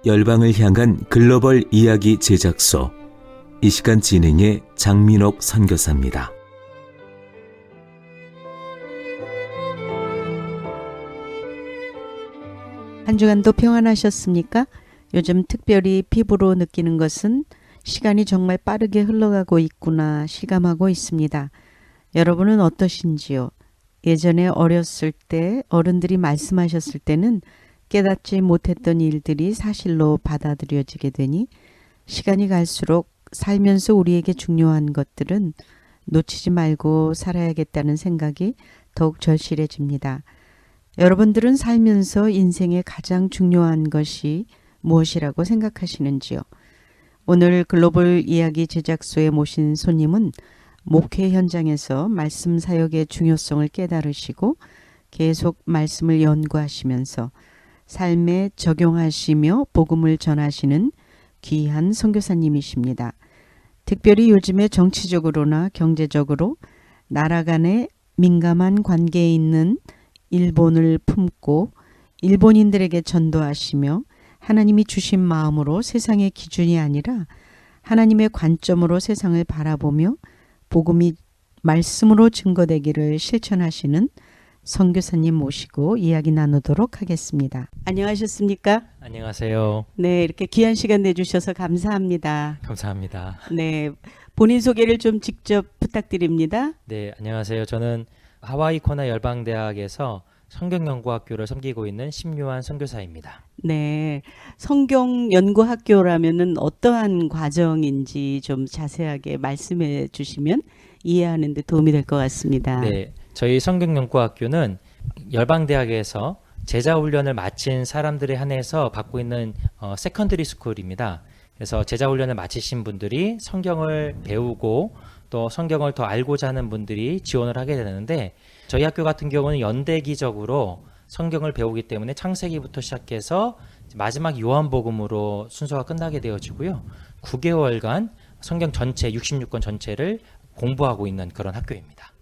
열방을 향한 글로벌 이야기 제작소, 이 시간 진행의 장민옥 선교사입니다. 한 주간도 평안하셨습니까? 요즘 특별히 피부로 느끼는 것은 시간이 정말 빠르게 흘러가고 있구나 실감하고 있습니다. 여러분은 어떠신지요? 예전에 어렸을 때 어른들이 말씀하셨을 때는 깨닫지 못했던 일들이 사실로 받아들여지게 되니 시간이 갈수록 살면서 우리에게 중요한 것들은 놓치지 말고 살아야겠다는 생각이 더욱 절실해집니다. 여러분들은 살면서 인생의 가장 중요한 것이 무엇이라고 생각하시는지요? 오늘 글로벌 이야기 제작소에 모신 손님은 목회 현장에서 말씀 사역의 중요성을 깨달으시고 계속 말씀을 연구하시면서 삶에 적용하시며 복음을 전하시는 귀한 선교사님이십니다. 특별히 요즘에 정치적으로나 경제적으로 나라 간의 민감한 관계에 있는 일본을 품고 일본인들에게 전도하시며 하나님이 주신 마음으로 세상의 기준이 아니라 하나님의 관점으로 세상을 바라보며 복음이 말씀으로 증거되기를 실천하시는 선교사님 모시고 이야기 나누도록 하겠습니다. 안녕하셨습니까? 안녕하세요. 네, 이렇게 귀한 시간 내주셔서 감사합니다. 감사합니다. 네, 본인 소개를 좀 직접 부탁드립니다. 네, 안녕하세요. 저는 하와이 코나 열방대학에서 성경연구학교를 섬기고 있는 심유한 선교사입니다. 네, 성경연구학교라면은 어떠한 과정인지 좀 자세하게 말씀해 주시면 이해하는 데 도움이 될 것 같습니다. 네, 저희 성경연구학교는 열방대학에서 제자훈련을 마친 사람들에 한해서 받고 있는 세컨드리 스쿨입니다. 그래서 제자훈련을 마치신 분들이 성경을 배우고 또 성경을 더 알고자 하는 분들이 지원을 하게 되는데, 저희 학교 같은 경우는 연대기적으로 성경을 배우기 때문에 창세기부터 시작해서 마지막 요한복음으로 순서가 끝나게 되어지고요. 9개월간 성경 전체 66권 전체를 공부하고 있는 그런 학교입니다.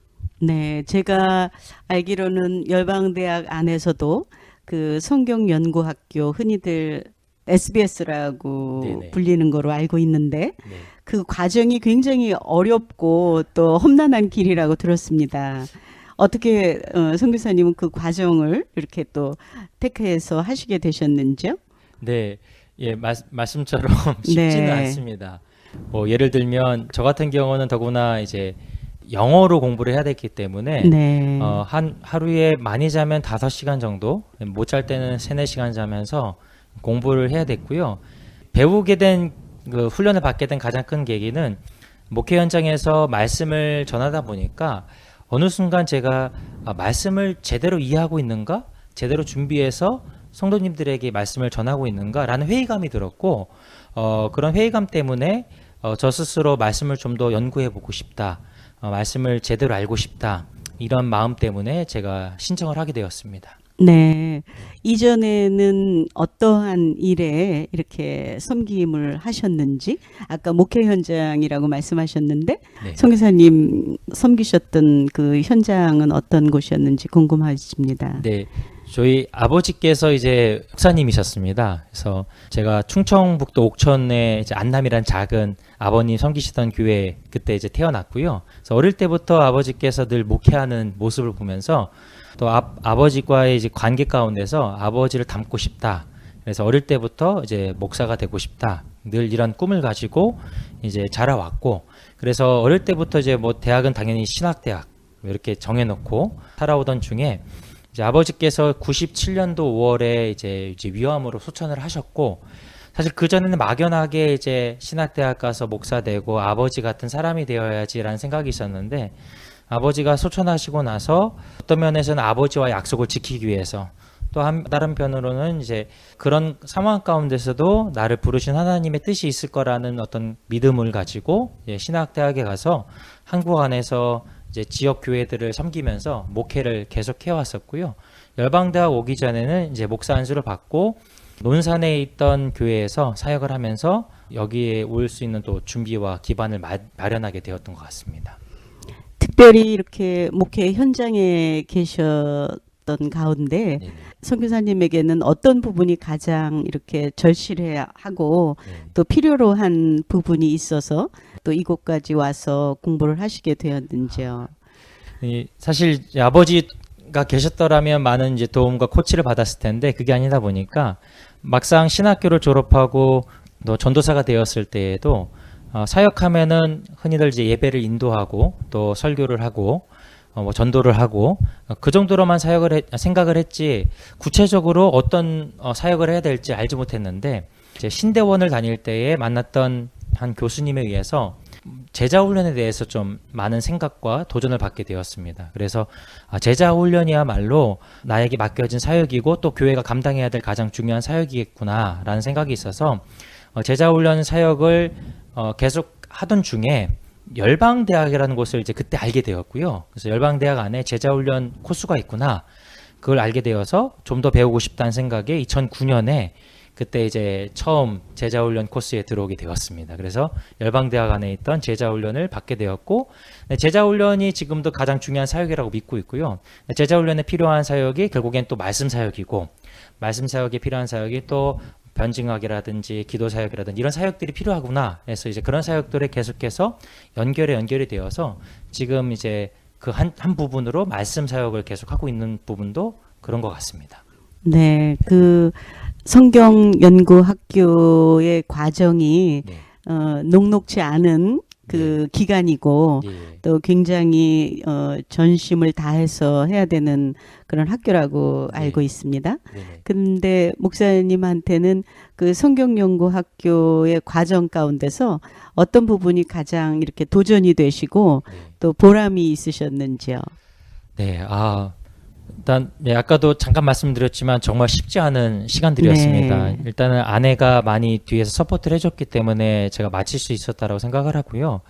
네, 제가 알기로는 열방대학 안에서도 그 성경연구학교, 흔히들 SBS라고 네네. 불리는 거로 알고 있는데 네. 그 과정이 굉장히 어렵고 또 험난한 길이라고 들었습니다. 어떻게 선교사님은 그 과정을 이렇게 또 택해서 하시게 되셨는지요? 네, 예, 말씀처럼 쉽지는 네. 않습니다. 뭐 예를 들면 저 같은 경우는 더구나 이제 영어로 공부를 해야 됐기 때문에 네. 하루에 많이 자면 5시간 정도, 못 잘 때는 3-4시간 자면서 공부를 해야 됐고요. 배우게 된 그 훈련을 받게 된 가장 큰 계기는 목회 현장에서 말씀을 전하다 보니까 어느 순간 제가 말씀을 제대로 이해하고 있는가? 제대로 준비해서 성도님들에게 말씀을 전하고 있는가라는 회의감이 들었고, 그런 회의감 때문에 저 스스로 말씀을 좀 더 연구해 보고 싶다. 말씀을 제대로 알고 싶다. 이런 마음 때문에 제가 신청을 하게 되었습니다. 네. 이전에는 어떠한 일에 이렇게 섬김을 하셨는지, 아까 목회 현장이라고 말씀하셨는데, 네. 선교사님 섬기셨던 그 현장은 어떤 곳이었는지 궁금하십니다. 네. 저희 아버지께서 이제 목사님이셨습니다. 그래서 제가 충청북도 옥천에 이제 안남이란 작은 아버님 섬기시던 교회 그때 이제 태어났고요. 그래서 어릴 때부터 아버지께서 늘 목회하는 모습을 보면서 또 아버지과의 이제 관계 가운데서 아버지를 닮고 싶다. 그래서 어릴 때부터 이제 목사가 되고 싶다. 늘 이런 꿈을 가지고 이제 자라왔고, 그래서 어릴 때부터 이제 뭐 대학은 당연히 신학대학 이렇게 정해놓고 살아오던 중에 이제 아버지께서 97년도 5월에 이제 위암으로 소천을 하셨고, 사실 그 전에는 막연하게 이제 신학대학 가서 목사 되고 아버지 같은 사람이 되어야지라는 생각이 있었는데, 아버지가 소천하시고 나서 어떤 면에서는 아버지와 약속을 지키기 위해서, 또 다른 편으로는 이제 그런 상황 가운데서도 나를 부르신 하나님의 뜻이 있을 거라는 어떤 믿음을 가지고 신학대학에 가서 한국 안에서 이제 지역 교회들을 섬기면서 목회를 계속 해왔었고요. 열방대학 오기 전에는 이제 목사 안수를 받고 논산에 있던 교회에서 사역을 하면서 여기에 올 수 있는 또 준비와 기반을 마련하게 되었던 것 같습니다. 특별히 이렇게 목회 현장에 계셨 하셨던 가운데 네. 선교사님에게는 어떤 부분이 가장 이렇게 절실해하고 네. 또 필요로 한 부분이 있어서 또 이곳까지 와서 공부를 하시게 되었는지요? 사실 이제 아버지가 계셨더라면 많은 이제 도움과 코치를 받았을 텐데 그게 아니다 보니까 막상 신학교를 졸업하고 또 전도사가 되었을 때에도 사역하면은 흔히들 이제 예배를 인도하고 또 설교를 하고 뭐 전도를 하고 그 정도로만 생각을 했지 구체적으로 어떤 사역을 해야 될지 알지 못했는데 이제 신대원을 다닐 때에 만났던 한 교수님에 의해서 제자 훈련에 대해서 좀 많은 생각과 도전을 받게 되었습니다. 그래서 제자 훈련이야말로 나에게 맡겨진 사역이고 또 교회가 감당해야 될 가장 중요한 사역이겠구나라는 생각이 있어서 제자 훈련 사역을 계속 하던 중에 열방대학이라는 곳을 이제 그때 알게 되었고요. 그래서 열방대학 안에 제자훈련 코스가 있구나. 그걸 알게 되어서 좀 더 배우고 싶다는 생각에 2009년에 그때 이제 처음 제자훈련 코스에 들어오게 되었습니다. 그래서 열방대학 안에 있던 제자훈련을 받게 되었고, 제자훈련이 지금도 가장 중요한 사역이라고 믿고 있고요. 제자훈련에 필요한 사역이 결국엔 또 말씀 사역이고, 말씀 사역에 필요한 사역이 또 변증학이라든지 기도 사역이라든지 이런 사역들이 필요하구나 해서 이제 그런 사역들에 계속해서 연결이 되어서 지금 이제 그 한 부분으로 말씀 사역을 계속하고 있는 부분도 그런 것 같습니다. 네, 그 성경연구학교의 과정이 네. 녹록지 않은 그 기간이고 예. 또 굉장히 전심을 다해서 해야 되는 그런 학교라고 네. 알고 있습니다. 네네. 근데 목사님한테는 그 성경연구학교의 과정 가운데서 어떤 부분이 가장 이렇게 도전이 되시고 네. 또 보람이 있으셨는지요? 네, 일단 네, 아까도 잠깐 말씀드렸지만 정말 쉽지 않은 시간들이었습니다. 네. 일단은 아내가 많이 뒤에서 서포트를 해줬기 때문에 제가 마칠 수 있었다라고 생각을 하고요.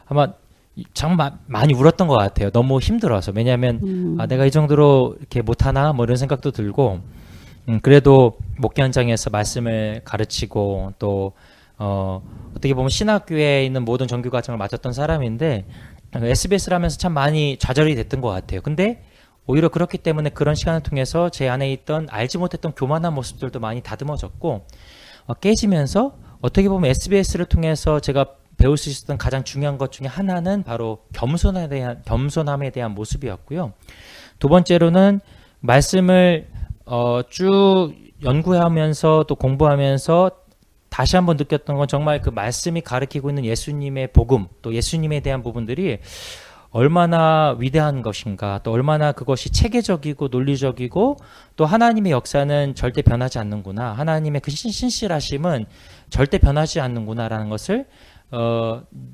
아마 정말 많이 울었던 것 같아요. 너무 힘들어서. 왜냐하면 내가 이 정도로 이렇게 못하나 뭐 이런 생각도 들고 그래도 목회 현장에서 말씀을 가르치고 또 어떻게 보면 신학교에 있는 모든 정규 과정을 맡았던 사람인데 SBS를 하면서 참 많이 좌절이 됐던 것 같아요. 근데 오히려 그렇기 때문에 그런 시간을 통해서 제 안에 있던 알지 못했던 교만한 모습들도 많이 다듬어졌고 깨지면서 어떻게 보면 SBS를 통해서 제가 배울 수 있었던 가장 중요한 것 중에 하나는 바로 겸손함에 대한 모습이었고요. 두 번째로는 말씀을 쭉 연구하면서 또 공부하면서 다시 한번 느꼈던 건 정말 그 말씀이 가리키고 있는 예수님의 복음 또 예수님에 대한 부분들이 얼마나 위대한 것인가 또 얼마나 그것이 체계적이고 논리적이고 또 하나님의 역사는 절대 변하지 않는구나 하나님의 그 신실하심은 절대 변하지 않는구나라는 것을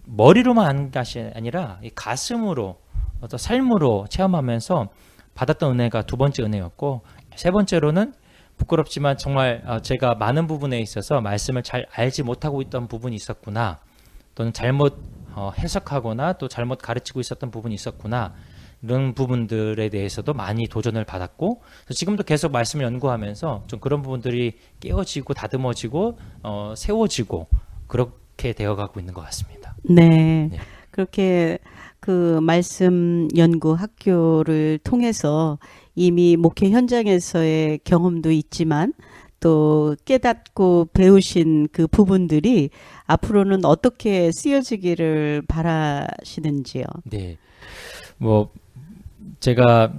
머리로만 아는 것이 아니라 이 가슴으로 어떤 삶으로 체험하면서 받았던 은혜가 두 번째 은혜였고 세 번째로는 부끄럽지만 정말 제가 많은 부분에 있어서 말씀을 잘 알지 못하고 있던 부분이 있었구나 또는 잘못 해석하거나 또 잘못 가르치고 있었던 부분이 있었구나 이런 부분들에 대해서도 많이 도전을 받았고 지금도 계속 말씀을 연구하면서 좀 그런 부분들이 깨어지고 다듬어지고 세워지고 그렇게 되어가고 있는 것 같습니다. 네. 네. 그렇게 그 말씀 연구 학교를 통해서 이미 목회 현장에서의 경험도 있지만 또 깨닫고 배우신 그 부분들이 앞으로는 어떻게 쓰여지기를 바라시는지요? 네. 뭐 제가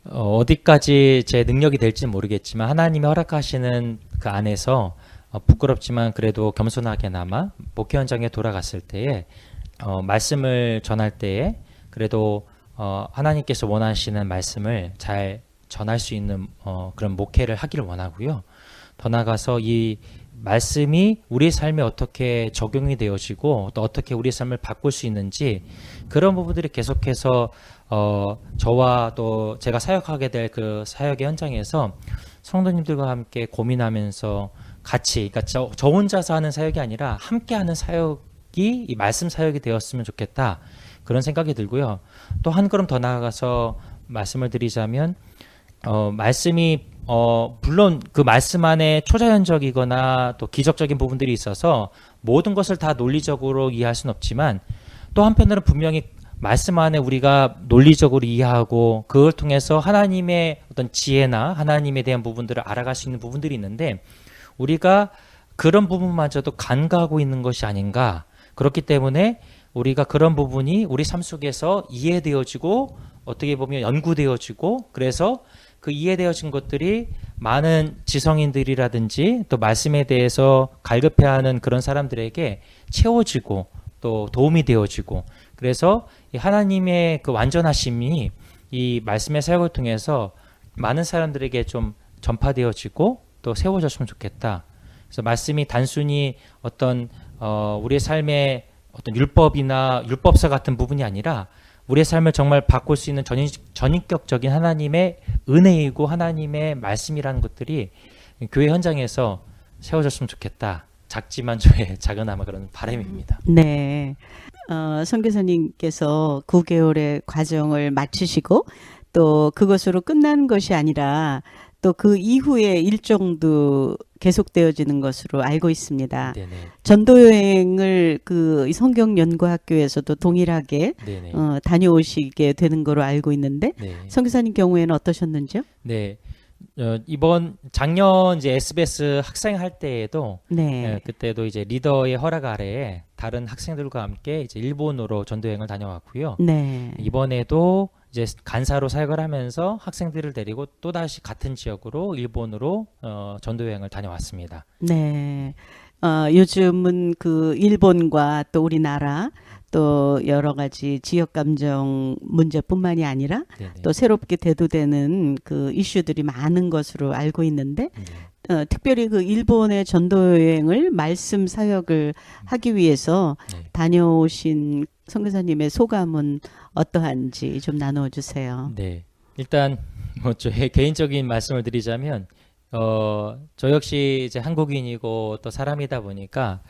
어디까지 제 능력이 될지는 모르겠지만 하나님이 허락하시는 그 안에서 부끄럽지만 그래도 겸손하게나마 목회 현장에 돌아갔을 때에 말씀을 전할 때에 그래도 하나님께서 원하시는 말씀을 잘 전할 수 있는 그런 목회를 하기를 원하고요. 더 나아가서 이 말씀이 우리의 삶에 어떻게 적용이 되어지고 또 어떻게 우리의 삶을 바꿀 수 있는지 그런 부분들이 계속해서 저와 또 제가 사역하게 될 그 사역의 현장에서 성도님들과 함께 고민하면서 같이 그러니까 저 혼자서 하는 사역이 아니라 함께하는 사역이 이 말씀 사역이 되었으면 좋겠다 그런 생각이 들고요. 또 한 걸음 더 나아가서 말씀을 드리자면 말씀이 물론 그 말씀 안에 초자연적이거나 또 기적적인 부분들이 있어서 모든 것을 다 논리적으로 이해할 수는 없지만 또 한편으로는 분명히 말씀 안에 우리가 논리적으로 이해하고 그걸 통해서 하나님의 어떤 지혜나 하나님에 대한 부분들을 알아갈 수 있는 부분들이 있는데 우리가 그런 부분마저도 간과하고 있는 것이 아닌가. 그렇기 때문에 우리가 그런 부분이 우리 삶 속에서 이해되어지고 어떻게 보면 연구되어지고 그래서 그 이해되어진 것들이 많은 지성인들이라든지 또 말씀에 대해서 갈급해하는 그런 사람들에게 채워지고 또 도움이 되어지고 그래서 이 하나님의 그 완전하심이 이 말씀의 사역을 통해서 많은 사람들에게 좀 전파되어지고 또 세워졌으면 좋겠다. 그래서 말씀이 단순히 어떤 우리의 삶의 어떤 율법이나 율법서 같은 부분이 아니라 우리의 삶을 정말 바꿀 수 있는 전인격적인 하나님의 은혜이고 하나님의 말씀이라는 것들이 교회 현장에서 세워졌으면 좋겠다. 작지만 저의 작은아마 그런 바람입니다. 네. 선교사님께서 9개월의 과정을 마치시고 또 그것으로 끝나는 것이 아니라 또 그 이후의 일정도 계속되어지는 것으로 알고 있습니다. 네네. 전도여행을 그 성경연구학교에서도 동일하게 네네. 다녀오시게 되는 거로 알고 있는데 네. 선교사님 경우에는 어떠셨는지요? 네. 이번 작년 이제 SBS 학생 할 때에도 네. 그때도 이제 리더의 허락 아래에 다른 학생들과 함께 이제 일본으로 전도여행을 다녀왔고요. 네. 이번에도 이제 간사로 사역을 하면서 학생들을 데리고 또 다시 같은 지역으로 일본으로 전도여행을 다녀왔습니다. 네. 요즘은 그 일본과 또 우리나라 또 여러 가지 지역 감정 문제뿐만이 아니라 네네. 또 새롭게 대두되는 그 이슈들이 많은 것으로 알고 있는데 네. 특별히 그 일본의 전도 여행을 말씀 사역을 하기 위해서 네. 다녀오신 선교사님의 소감은 어떠한지 좀 나눠 주세요. 네. 일단 뭐 저의 개인적인 말씀을 드리자면 저 역시 이제 한국인이고 또 사람이다 보니까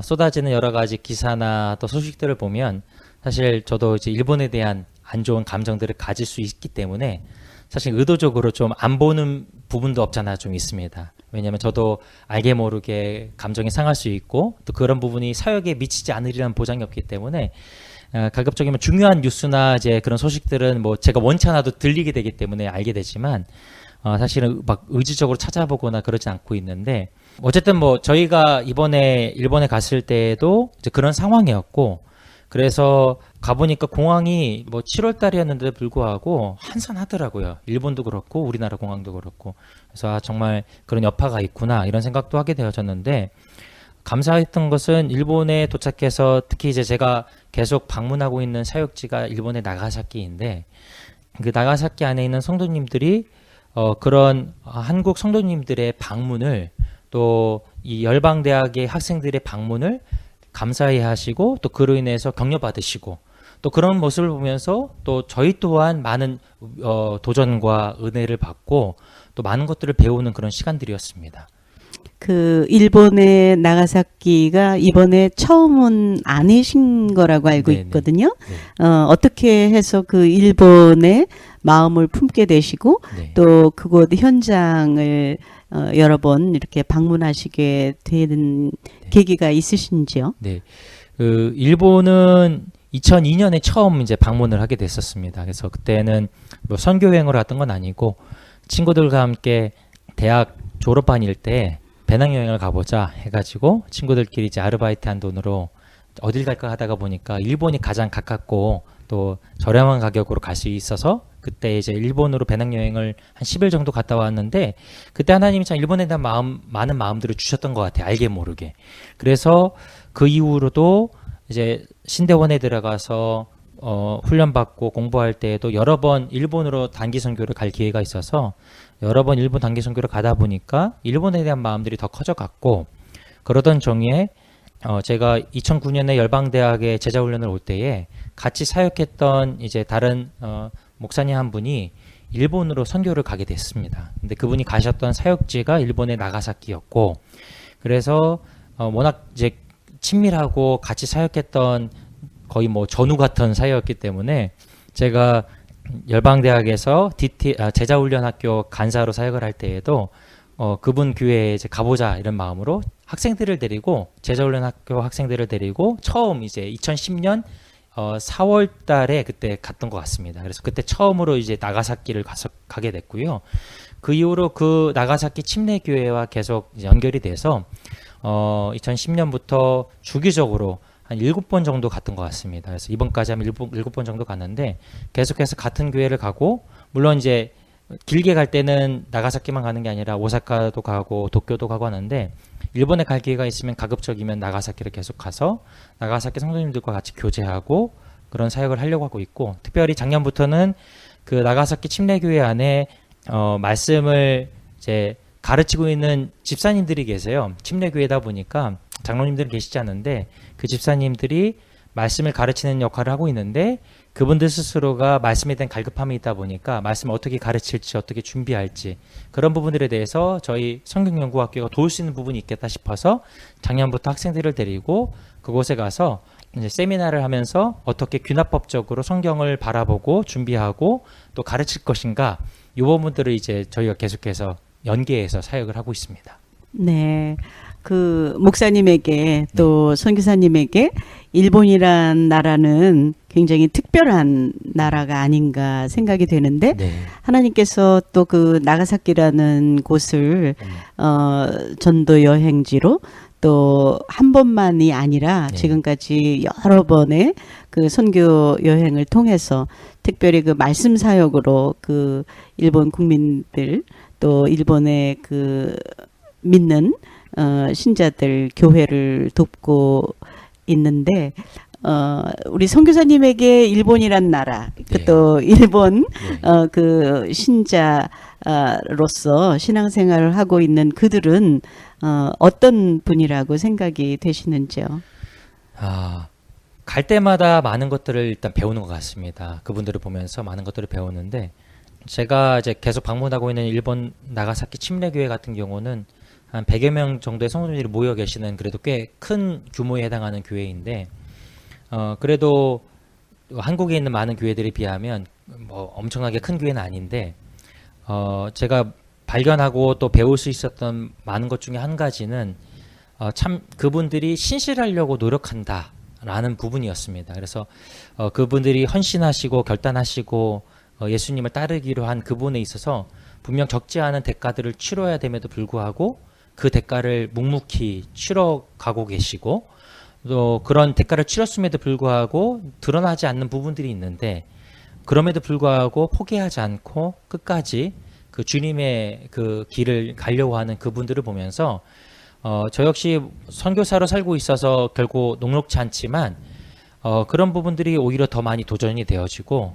쏟아지는 여러 가지 기사나 또 소식들을 보면 사실 저도 이제 일본에 대한 안 좋은 감정들을 가질 수 있기 때문에 사실 의도적으로 좀 안 보는 부분도 없잖아 좀 있습니다. 왜냐하면 저도 알게 모르게 감정이 상할 수 있고 또 그런 부분이 사역에 미치지 않으리라는 보장이 없기 때문에 가급적이면 중요한 뉴스나 이제 그런 소식들은 뭐 제가 원치 않아도 들리게 되기 때문에 알게 되지만 사실은 막 의지적으로 찾아보거나 그러진 않고 있는데 어쨌든 뭐 저희가 이번에 일본에 갔을 때에도 이제 그런 상황이었고 그래서 가보니까 공항이 뭐 7월 달이었는데도 불구하고 한산하더라고요. 일본도 그렇고 우리나라 공항도 그렇고 그래서 정말 그런 여파가 있구나 이런 생각도 하게 되어졌는데 감사했던 것은 일본에 도착해서 특히 이제 제가 계속 방문하고 있는 사역지가 일본의 나가사키인데 그 나가사키 안에 있는 성도님들이 그런 한국 성도님들의 방문을 또 이 열방대학의 학생들의 방문을 감사해 하시고 또 그로 인해서 격려받으시고 또 그런 모습을 보면서 또 저희 또한 많은 도전과 은혜를 받고 또 많은 것들을 배우는 그런 시간들이었습니다. 그 일본의 나가사키가 이번에 처음은 아니신 거라고 알고 네네. 있거든요. 네. 어떻게 해서 그 일본의 마음을 품게 되시고 네. 또 그곳 현장을 여러 번 이렇게 방문하시게 되는 계기가 있으신지요? 네. 그 일본은 2002년에 처음 이제 방문을 하게 됐었습니다. 그래서 그때는 뭐 선교여행을 했던 건 아니고 친구들과 함께 대학 졸업반일 때 배낭여행을 가보자 해가지고 친구들끼리 이제 아르바이트 한 돈으로 어딜 갈까 하다가 보니까 일본이 가장 가깝고 또 저렴한 가격으로 갈 수 있어서 그때 이제 일본으로 배낭여행을 한 10일 정도 갔다 왔는데 그때 하나님이 참 일본에 대한 많은 마음들을 주셨던 것 같아요. 알게 모르게. 그래서 그 이후로도 이제 신대원에 들어가서 훈련받고 공부할 때에도 여러 번 일본으로 단기 선교를 갈 기회가 있어서 여러 번 일본 단기 선교를 가다 보니까 일본에 대한 마음들이 더 커져갔고 그러던 중에 제가 2009년에 열방대학에 제자훈련을 올 때에 같이 사역했던 이제 다른 목사님 한 분이 일본으로 선교를 가게 됐습니다. 근데 그분이 가셨던 사역지가 일본의 나가사키였고 그래서 워낙 이제 친밀하고 같이 사역했던 거의 뭐 전우 같은 사이였기 때문에 제가 열방대학에서 제자훈련학교 간사로 사역을 할 때에도 그분 교회에 이제 가보자 이런 마음으로 학생들을 데리고 제자훈련학교 학생들을 데리고 처음 이제 2010년 4월 달에 그때 갔던 것 같습니다. 그래서 그때 처음으로 이제 나가사키를 가게 됐고요. 그 이후로 그 나가사키 침례교회와 계속 이제 연결이 돼서 2010년부터 주기적으로 한 7번 정도 갔던 것 같습니다. 그래서 이번까지 하면 7번 정도 갔는데 계속해서 같은 교회를 가고, 물론 이제 길게 갈 때는 나가사키만 가는 게 아니라 오사카도 가고 도쿄도 가고 하는데, 일본에 갈 기회가 있으면 가급적이면 나가사키를 계속 가서 나가사키 성도님들과 같이 교제하고 그런 사역을 하려고 하고 있고, 특별히 작년부터는 그 나가사키 침례교회 안에 말씀을 이제 가르치고 있는 집사님들이 계세요. 침례교회다 보니까 장로님들은 계시지 않은데 그 집사님들이 말씀을 가르치는 역할을 하고 있는데, 그분들 스스로가 말씀에 대한 갈급함이 있다 보니까 말씀을 어떻게 가르칠지, 어떻게 준비할지, 그런 부분들에 대해서 저희 성경연구학교가 도울 수 있는 부분이 있겠다 싶어서 작년부터 학생들을 데리고 그곳에 가서 이제 세미나를 하면서 어떻게 균합법적으로 성경을 바라보고 준비하고 또 가르칠 것인가, 이 부분들을 이제 저희가 계속해서 연계해서 사역을 하고 있습니다. 네. 그 목사님에게 또 선교사님에게 일본이란 나라는 굉장히 특별한 나라가 아닌가 생각이 되는데, 네. 하나님께서 또 그 나가사키라는 곳을 전도 여행지로 또 한 번만이 아니라 네. 지금까지 여러 번의 그 선교 여행을 통해서 특별히 그 말씀 사역으로 그 일본 국민들, 또 일본의 그 믿는 신자들 교회를 돕고 있는데, 우리 선교사님에게 일본이란 나라, 네. 또 일본 네. 그 신자로서 신앙생활을 하고 있는 그들은 어떤 분이라고 생각이 되시는지요? 갈 때마다 많은 것들을 일단 배우는 것 같습니다. 그분들을 보면서 많은 것들을 배우는데, 제가 이제 계속 방문하고 있는 일본 나가사키 침례교회 같은 경우는 한 100여 명 정도의 성도님들이 모여 계시는, 그래도 꽤 큰 규모에 해당하는 교회인데, 그래도 한국에 있는 많은 교회들에 비하면 뭐 엄청나게 큰 교회는 아닌데, 제가 발견하고 또 배울 수 있었던 많은 것 중에 한 가지는 참 그분들이 신실하려고 노력한다라는 부분이었습니다. 그래서 그분들이 헌신하시고 결단하시고 예수님을 따르기로 한 그분에 있어서 분명 적지 않은 대가들을 치러야 됨에도 불구하고 그 대가를 묵묵히 치러가고 계시고, 또 그런 대가를 치렀음에도 불구하고 드러나지 않는 부분들이 있는데, 그럼에도 불구하고 포기하지 않고 끝까지 그 주님의 그 길을 가려고 하는 그분들을 보면서 저 역시 선교사로 살고 있어서 결국 녹록지 않지만 그런 부분들이 오히려 더 많이 도전이 되어지고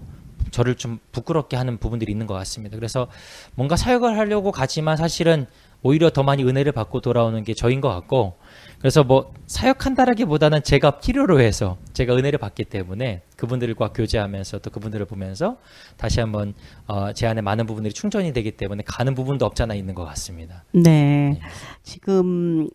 저를 좀 부끄럽게 하는 부분들이 있는 것 같습니다. 그래서 뭔가 사역을 하려고 가지만 사실은 오히려 더 많이 은혜를 받고 돌아오는 게 저인 것 같고, 그래서 뭐 사역한다라기보다는 제가 필요로 해서 제가 은혜를 받기 때문에 그분들과 교제하면서 또 그분들을 보면서 다시 한번 제 안에 많은 부분들이 충전이 되기 때문에 가는 부분도 없잖아 있는 것 같습니다. 네. 지금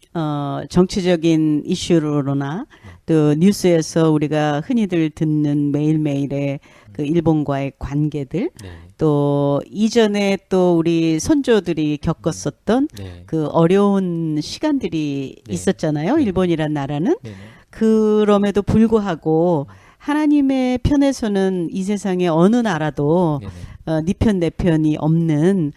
정치적인 이슈로나 또 뉴스에서 우리가 흔히들 듣는 매일매일의 그 일본과의 관계들, 네. 또 이전에 또 우리 선조들이 겪었었던 네. 그 어려운 시간들이 네. 있었잖아요. 네. 일본이란 나라는. 네네. 그럼에도 불구하고 하나님의 편에서는 이 세상의 어느 나라도 네네. 네 편 내 편이 없는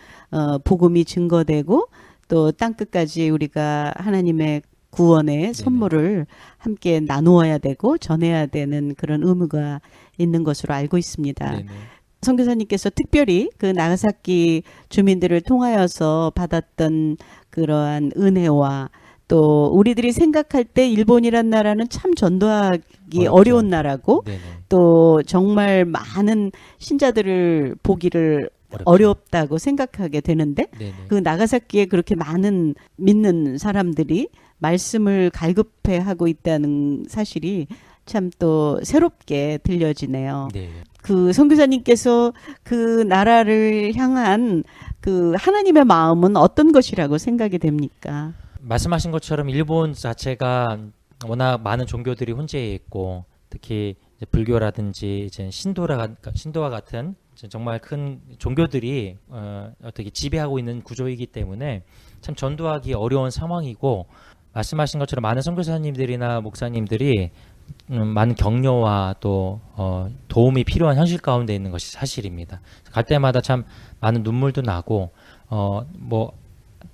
복음이 증거되고, 또 땅끝까지 우리가 하나님의 구원의 선물을 함께 나누어야 되고 전해야 되는 그런 의무가 있는 것으로 알고 있습니다. 네네. 선교사님께서 특별히 그 나가사키 주민들을 통하여서 받았던 그러한 은혜와, 또 우리들이 생각할 때 일본이란 나라는 참 전도하기 어렵죠. 어려운 나라고, 네네. 또 정말 많은 신자들을 보기를 어렵죠. 어렵다고 생각하게 되는데, 네네. 그 나가사키에 그렇게 많은 믿는 사람들이 말씀을 갈급해 하고 있다는 사실이 참 또 새롭게 들려지네요. 네. 그 선교사님께서 그 나라를 향한 그 하나님의 마음은 어떤 것이라고 생각이 됩니까? 말씀하신 것처럼 일본 자체가 워낙 많은 종교들이 혼재해 있고, 특히 이제 불교라든지 이제 신도와 같은 정말 큰 종교들이 어떻게 지배하고 있는 구조이기 때문에 참 전도하기 어려운 상황이고, 말씀하신 것처럼 많은 선교사님들이나 목사님들이 많은 격려와 또 도움이 필요한 현실 가운데 있는 것이 사실입니다. 갈 때마다 참 많은 눈물도 나고 뭐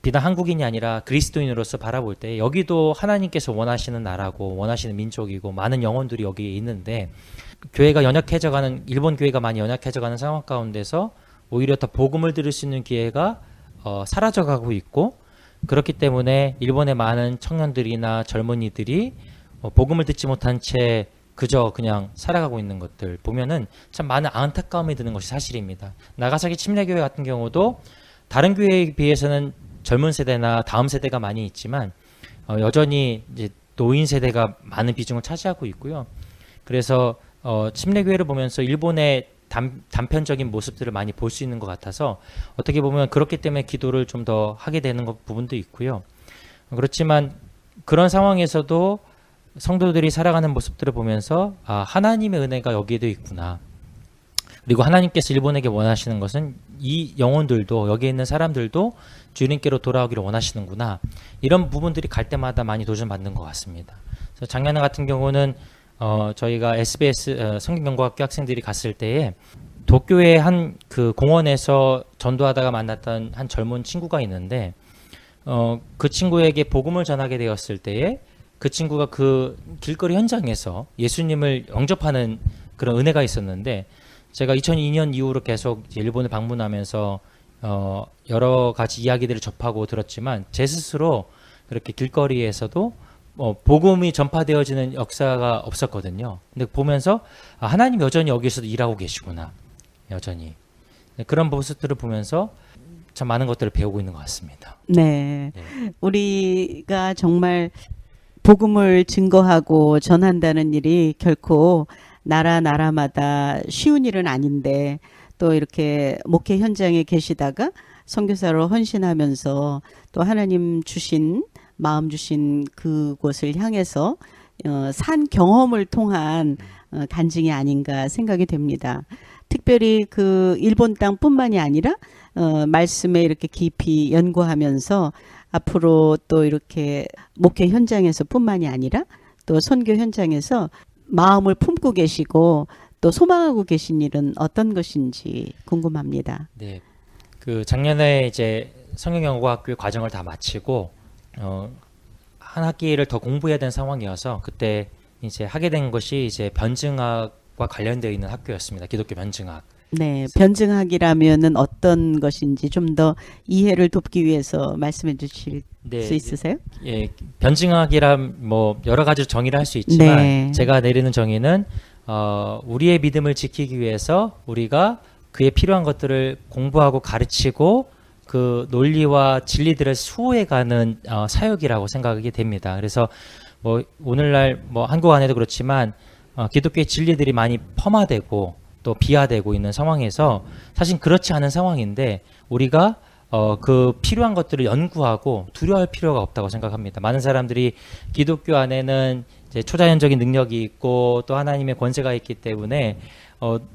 비단 한국인이 아니라 그리스도인으로서 바라볼 때 여기도 하나님께서 원하시는 나라고 원하시는 민족이고 많은 영혼들이 여기에 있는데 교회가 연약해져가는 일본 교회가 많이 연약해져가는 상황 가운데서 오히려 더 복음을 들을 수 있는 기회가 사라져가고 있고 그렇기 때문에 일본의 많은 청년들이나 젊은이들이 복음을 듣지 못한 채 그저 그냥 살아가고 있는 것들 보면은 참 많은 안타까움이 드는 것이 사실입니다. 나가사키 침례교회 같은 경우도 다른 교회에 비해서는 젊은 세대나 다음 세대가 많이 있지만 여전히 이제 노인 세대가 많은 비중을 차지하고 있고요. 그래서 침례교회를 보면서 일본의 단편적인 모습들을 많이 볼 수 있는 것 같아서 어떻게 보면 그렇기 때문에 기도를 좀 더 하게 되는 부분도 있고요. 그렇지만 그런 상황에서도 성도들이 살아가는 모습들을 보면서 하나님의 은혜가 여기에도 있구나. 그리고 하나님께서 일본에게 원하시는 것은 이 영혼들도 여기에 있는 사람들도 주님께로 돌아오기를 원하시는구나. 이런 부분들이 갈 때마다 많이 도전받는 것 같습니다. 그래서 작년 같은 경우는 저희가 SBS 성경연구학교 학생들이 갔을 때에 도쿄의 한 그 공원에서 전도하다가 만났던 한 젊은 친구가 있는데 그 친구에게 복음을 전하게 되었을 때에 그 친구가 그 길거리 현장에서 예수님을 영접하는 그런 은혜가 있었는데 제가 2002년 이후로 계속 일본을 방문하면서 여러 가지 이야기들을 접하고 들었지만 제 스스로 그렇게 길거리에서도 복음이 전파되어지는 역사가 없었거든요. 근데 보면서 하나님 여전히 여기서도 일하고 계시구나. 여전히. 그런 모습들을 보면서 참 많은 것들을 배우고 있는 것 같습니다. 네. 네. 우리가 정말 복음을 증거하고 전한다는 일이 결코 나라마다 쉬운 일은 아닌데 또 이렇게 목회 현장에 계시다가 선교사로 헌신하면서 또 하나님 주신 마음 주신 그곳을 향해서 산 경험을 통한 간증이 아닌가 생각이 됩니다. 특별히 그 일본 땅뿐만이 아니라 말씀에 이렇게 깊이 연구하면서 앞으로 또 이렇게 목회 현장에서 뿐만이 아니라 또 선교 현장에서 마음을 품고 계시고 또 소망하고 계신 일은 어떤 것인지 궁금합니다. 네. 그 작년에 이제 성경연구학교 과정을 다 마치고 한 학기를 더 공부해야 되는 상황이어서 그때 이제 하게 된 것이 이제 변증학과 관련되어 있는 학교였습니다. 기독교 변증학. 네, 변증학이라면은 어떤 것인지 좀 더 이해를 돕기 위해서 말씀해 주실 수 있으세요? 예, 변증학이란 뭐 여러 가지로 정의를 할 수 있지만 네. 제가 내리는 정의는 우리의 믿음을 지키기 위해서 우리가 그에 필요한 것들을 공부하고 가르치고 그 논리와 진리들을 수호해가는 사역이라고 생각하게 됩니다. 그래서 뭐 오늘날 뭐 한국 안에도 그렇지만 기독교의 진리들이 많이 폄하되고 또 비하되고 있는 상황에서 사실 그렇지 않은 상황인데 우리가 그 필요한 것들을 연구하고 두려워할 필요가 없다고 생각합니다. 많은 사람들이 기독교 안에는 이제 초자연적인 능력이 있고 또 하나님의 권세가 있기 때문에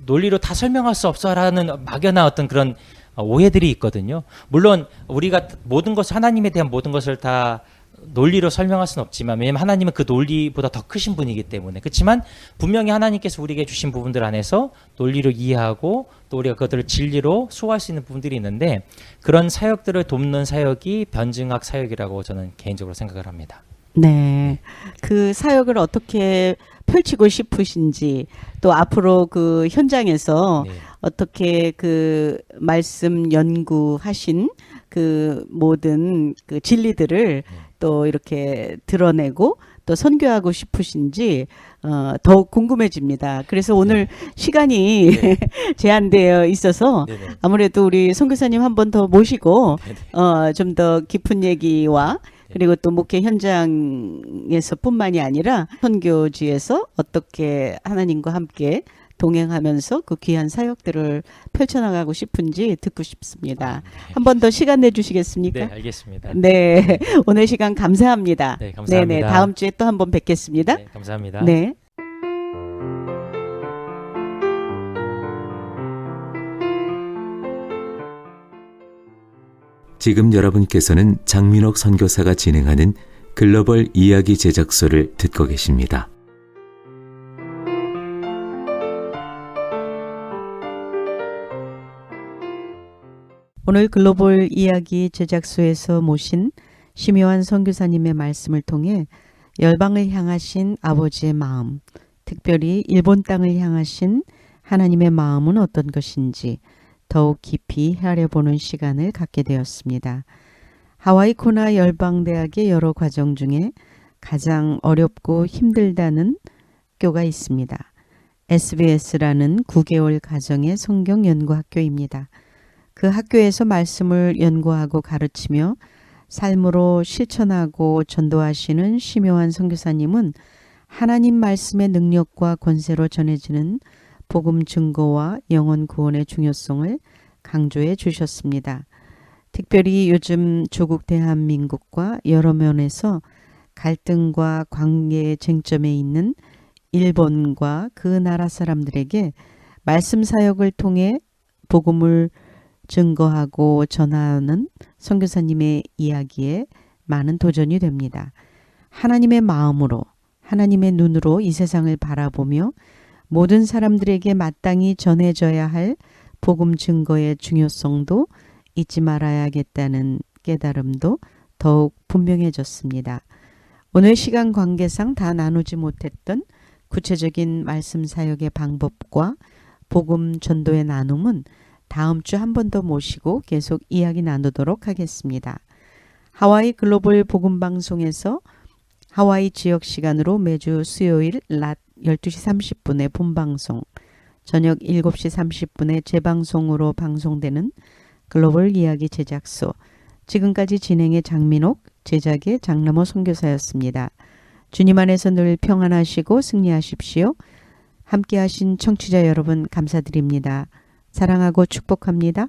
논리로 다 설명할 수 없어라는 막연한 어떤 그런 오해들이 있거든요. 물론 우리가 모든 것 하나님에 대한 모든 것을 다 논리로 설명할 수는 없지만 왜냐하면 하나님은 그 논리보다 더 크신 분이기 때문에 그렇지만 분명히 하나님께서 우리에게 주신 부분들 안에서 논리로 이해하고 또 우리가 그것들을 진리로 수호할 수 있는 부분들이 있는데 그런 사역들을 돕는 사역이 변증학 사역이라고 저는 개인적으로 생각을 합니다. 네. 그 사역을 어떻게 펼치고 싶으신지 또 앞으로 그 현장에서 네. 어떻게 그 말씀 연구하신 그 모든 그 진리들을 또 이렇게 드러내고 또 선교하고 싶으신지 더욱 궁금해집니다. 그래서 오늘 시간이 제한되어 있어서 네네. 아무래도 우리 선교사님 한 번 더 모시고 좀 더 깊은 얘기와 그리고 또 목회 현장에서뿐만이 아니라 선교지에서 어떻게 하나님과 함께 동행하면서 그 귀한 사역들을 펼쳐나가고 싶은지 듣고 싶습니다. 한 번 더 시간 내주시겠습니까? 네, 알겠습니다. 네, 오늘 시간 감사합니다. 네, 감사합니다. 네네, 다음 주에 또 한 번 뵙겠습니다. 네, 감사합니다. 네. 지금 여러분께서는 장민옥 선교사가 진행하는 글로벌 이야기 제작소를 듣고 계십니다. 오늘 글로벌 이야기 제작소에서 모신 심요한 선교사님의 말씀을 통해 열방을 향하신 아버지의 마음, 특별히 일본 땅을 향하신 하나님의 마음은 어떤 것인지 더욱 깊이 헤아려보는 시간을 갖게 되었습니다. 하와이 코나 열방대학의 여러 과정 중에 가장 어렵고 힘들다는 학교가 있습니다. SBS라는 9개월 가정의 성경 연구학교입니다. 그 학교에서 말씀을 연구하고 가르치며 삶으로 실천하고 전도하시는 심요한 선교사님은 하나님 말씀의 능력과 권세로 전해지는 복음 증거와 영혼 구원의 중요성을 강조해 주셨습니다. 특별히 요즘 조국 대한민국과 여러 면에서 갈등과 관계의 쟁점에 있는 일본과 그 나라 사람들에게 말씀 사역을 통해 복음을 증거하고 전하는 선교사님의 이야기에 많은 도전이 됩니다. 하나님의 마음으로, 하나님의 눈으로 이 세상을 바라보며 모든 사람들에게 마땅히 전해져야 할 복음 증거의 중요성도 잊지 말아야겠다는 깨달음도 더욱 분명해졌습니다. 오늘 시간 관계상 다 나누지 못했던 구체적인 말씀 사역의 방법과 복음 전도의 나눔은 다음 주 한 번 더 모시고 계속 이야기 나누도록 하겠습니다. 하와이 글로벌 복음 방송에서 하와이 지역 시간으로 매주 수요일 낮 12시 30분에 본방송, 저녁 7시 30분에 재방송으로 방송되는 글로벌 이야기 제작소, 지금까지 진행의 장민옥, 제작의 장남호 선교사였습니다. 주님 안에서 늘 평안하시고 승리하십시오. 함께하신 청취자 여러분 감사드립니다. 사랑하고 축복합니다.